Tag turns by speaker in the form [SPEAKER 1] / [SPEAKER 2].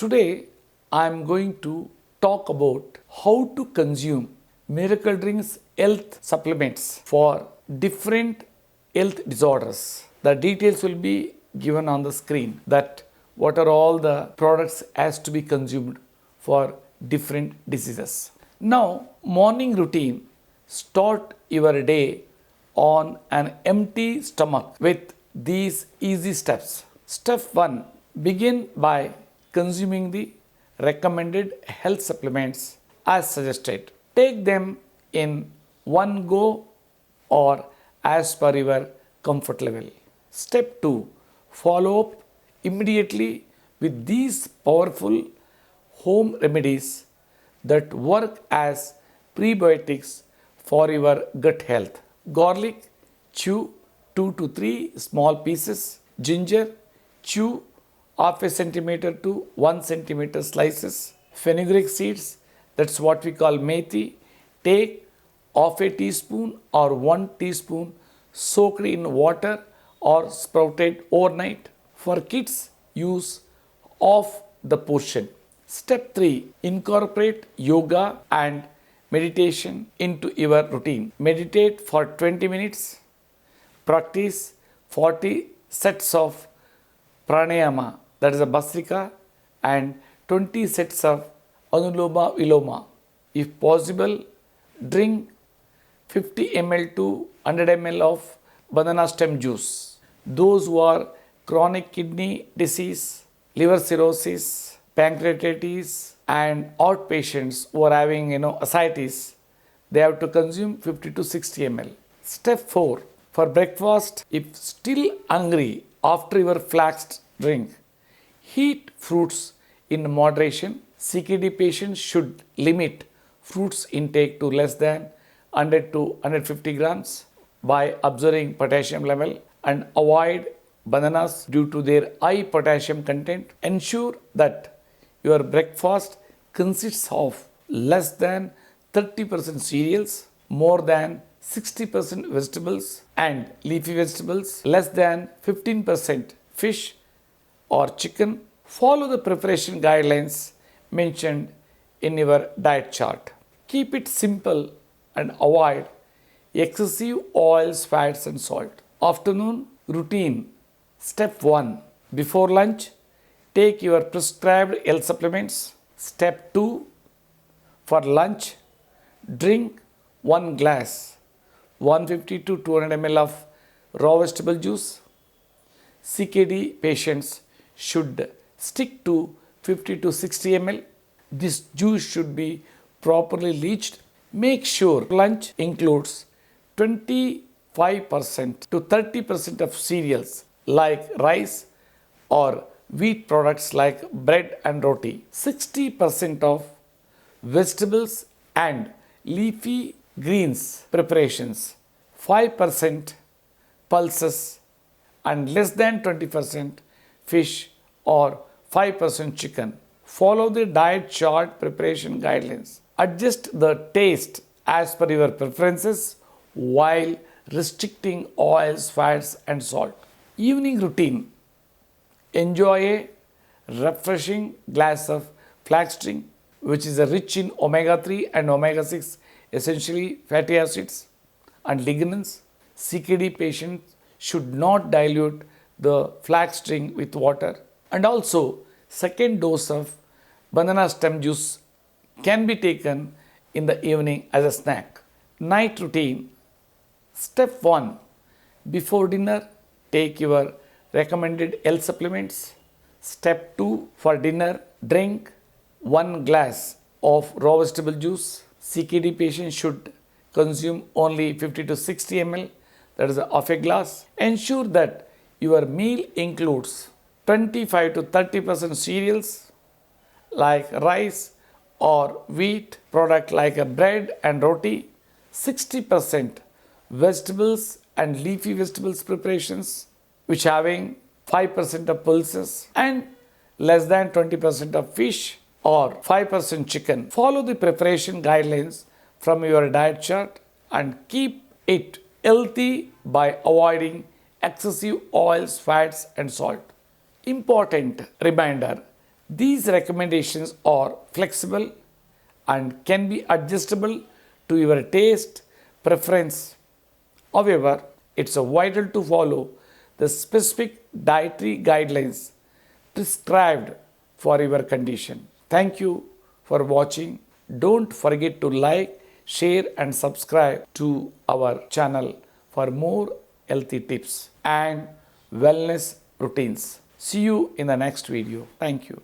[SPEAKER 1] Today I am going to talk about how to consume Miracle Drinks health supplements for different health disorders. The details will be given on the screen that what are all the products has to be consumed for different diseases. Now, morning routine. Start your day on an empty stomach with these easy steps. Step 1. Begin by consuming the recommended health supplements as suggested. Take them in one go or as per your comfort level. Step 2. Follow up immediately with these powerful home remedies that work as prebiotics for your gut health. Garlic, chew 2 to 3 small pieces. Ginger, chew half a centimeter to 1 centimeter slices. Fenugreek seeds, that's what we call methi. Take half a teaspoon or 1 teaspoon soaked in water or sprouted overnight. For kids, use half the portion. Step 3. Incorporate yoga and meditation into your routine. Meditate for 20 minutes. Practice 40 sets of pranayama, that is a Bhastrika, and 20 sets of Anuloma Viloma. If possible, drink 50 ml to 100 ml of banana stem juice. Those who are chronic kidney disease, liver cirrhosis, pancreatitis, and heart patients who are having ascites, they have to consume 50 to 60 ml. Step 4. For breakfast, if still hungry after your flax drink, eat fruits in moderation. CKD patients should limit fruits intake to less than 100 to 150 grams by observing potassium level, and avoid bananas due to their high potassium content. Ensure that your breakfast consists of less than 30% cereals, more than 60% vegetables and leafy vegetables, less than 15% fish or chicken. Follow the preparation guidelines mentioned in your diet chart. Keep it simple and avoid excessive oils, fats and salt. Afternoon routine. Step 1. Before lunch, take your prescribed health supplements. Step 2. For lunch, drink 1 glass 150 to 200 ml of raw vegetable juice. CKD patients should stick to 50 to 60 ml. This juice should be properly leached. Make sure lunch includes 25% to 30% of cereals like rice or wheat products like bread and roti, 60% of vegetables and leafy greens preparations, 5% pulses and less than 20% fish or 5% chicken. Follow the diet chart preparation guidelines. Adjust the taste as per your preferences while restricting oils, fats and salt. Evening routine. Enjoy a refreshing glass of flax drink, which is rich in omega-3 and omega-6 essentially fatty acids and lignans. CKD patients should not dilute the flax drink with water. And also, second dose of banana stem juice can be taken in the evening as a snack. Night routine. Step 1. Before dinner, take your recommended health supplements. Step 2. For dinner, drink 1 glass of raw vegetable juice. CKD patients should consume only 50 to 60 ml, that is half a glass. Ensure that your meal includes 25 to 30% cereals like rice or wheat product like a bread and roti, 60% vegetables and leafy vegetables preparations which having 5% of pulses and less than 20% of fish or 5% chicken. Follow the preparation guidelines from your diet chart and keep it healthy by avoiding excessive oils, fats and salt. Important reminder, These recommendations are flexible and can be adjustable to your taste, preference. However, it's vital to follow the specific dietary guidelines prescribed for your condition. Thank you for watching. Don't forget to like, share and subscribe to our channel for more healthy tips and wellness routines. See you in the next video. Thank you.